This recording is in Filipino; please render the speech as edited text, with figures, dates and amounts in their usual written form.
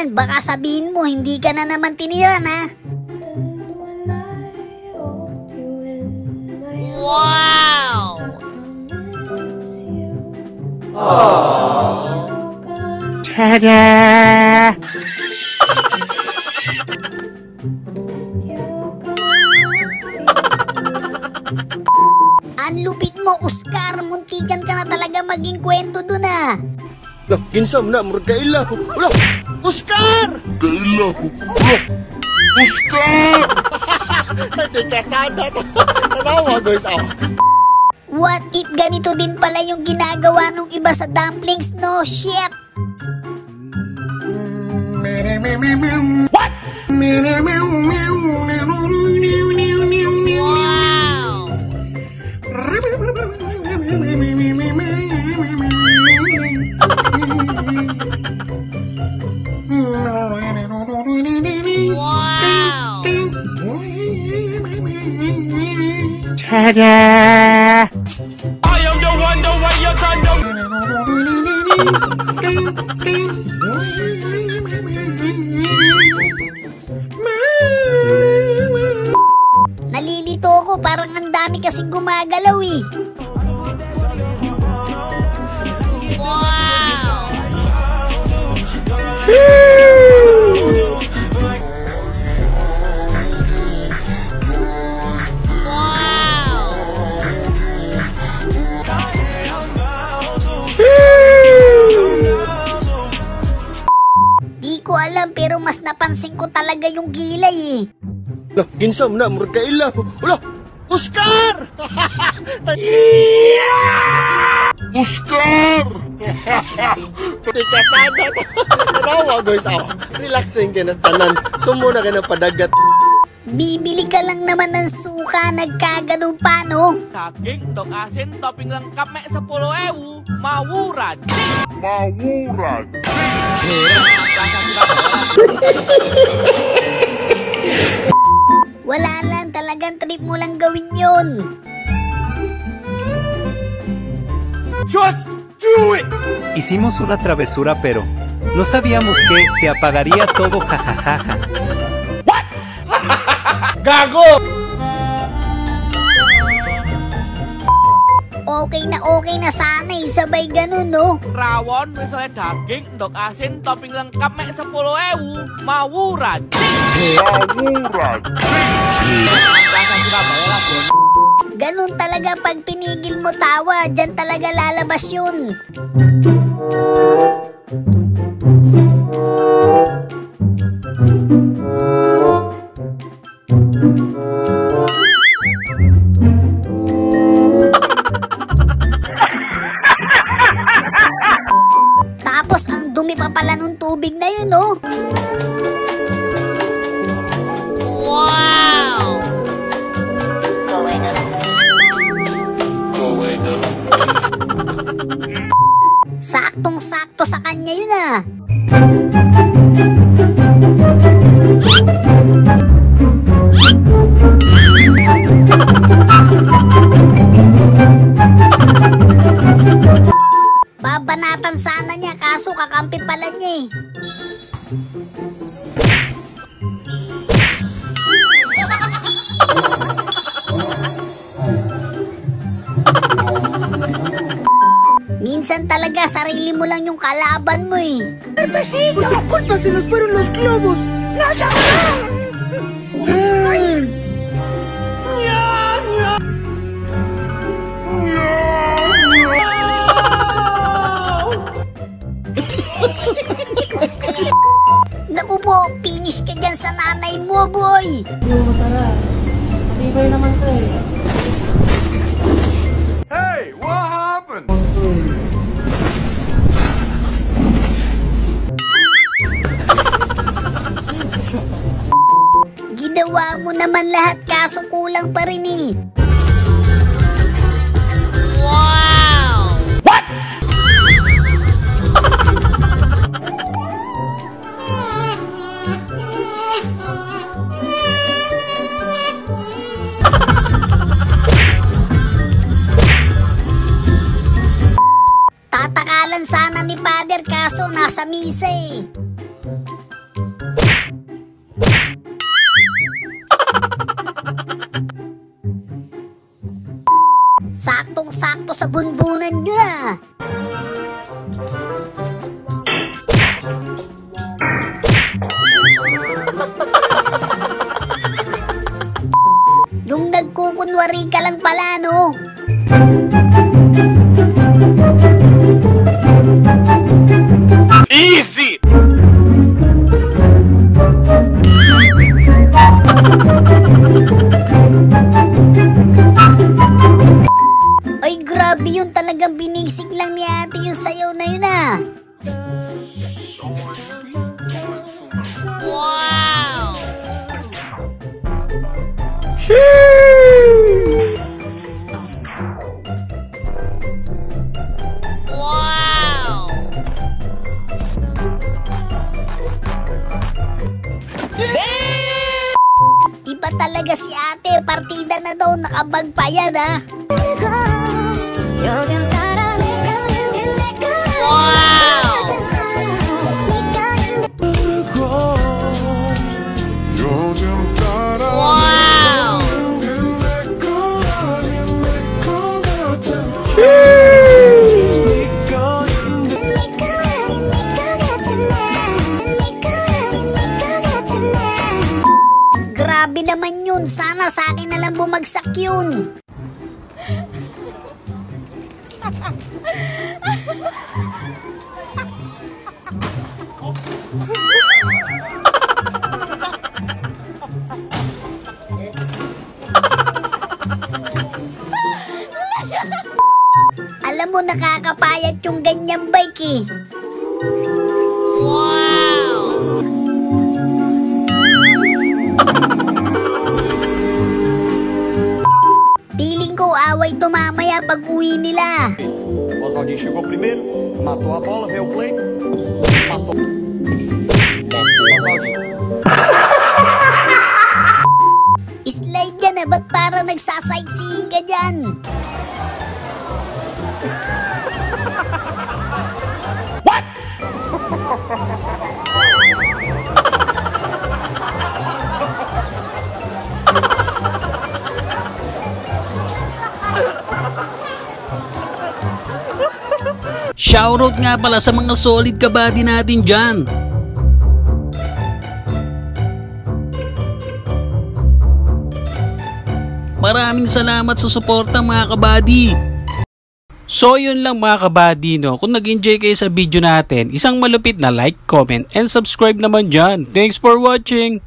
yan. Baka sabihin mo, hindi ka na naman tiniran, ha? Wow! Tada! Ang lupit mo, Oscar. Muntikan ka na talaga maging kwento dun, ha? Lah, ginsam na, murag kailaw. Wala, Oscar! Kailaw. Wala, Oscar! Hindi ka sana. Tanawa, guys, What if ganito din pala yung ginagawa nung iba sa dumplings, no? Shit! What? Wow! Tada! I am the one, the way you turn down. Nalilito ako, parang ang dami kasing gumagalaw, eh. Wow! Wow! Di ko alam, pero mas napansin ko talaga yung gilay, eh. Lah, ginsam na, murag kailaw. Wala, Oscar! Oscar! Hindi ka sana. Tanawa, guys, relaxing ka na tanan. Sumo na ka na padagat. Bibili ka lang naman ng suka, nagkaganon pa, no? Saging, dog asin, topping lang kame sa 10,000. Mawurad! Mawurad! Wala lang, talagang trip mo lang gawin yun. Just do it! Hicimos una travesura, pero no sabíamos que se apagaría todo, jajajaja. Gago! Okay na sana, eh. Sabay ganun, no? Rawon, misalnya daging, dog asin, topping lang kame sa 10,000. Mawurad! Mawurad! Ganun talaga pag pinigil mo tawa, dyan talaga lalabas yun. Tapos ang dumi pa pala nung tubig na yun, no? Wow! Saktong-sakto sa kanya yun, ah. Babanatan sana niya, kaso kakampi pala niya, eh. Minsan talaga sarili mo lang yung kalaban mo, eh. ¡Por tu culpa se nos fueron los globos! Naku po, finish ka dyan sa nanay mo, boy. Hey, what happened? Ginawa mo naman lahat, kaso kulang pa rin, eh. Wow! Tatakalan sana ni Father, kaso nasa misa, eh. sakto sa bunbunan nyo na. Yung nagkukunwari ka lang pala, no? Easy! Ay, grabe yun, talagang binisig lang ni ate yung sayaw na yun, ah. Wow! Wow! Iba talaga si ate, partida na daw, nakabag pa yan, ah. Wow! Wow! Grabe naman yun, sana sa akin na lang bumagsak yun. Alam mo, nakakapayat yung ganyang bike eh. Wow! Feeling ko away to mamaya pag uwi nila. O Oswaldinho chegou primeiro, matou a bola, veio o play, matou. Oswaldinho. Slide yan eh, ba't parang nagsasightseeing ka dyan? What? Shoutout nga pala sa mga solid kabady natin dyan. Maraming salamat sa suporta mga kabady. So yun lang mga kabady, no? Kung nag-enjoy kayo sa video natin, isang malupit na like, comment, and subscribe naman dyan. Thanks for watching!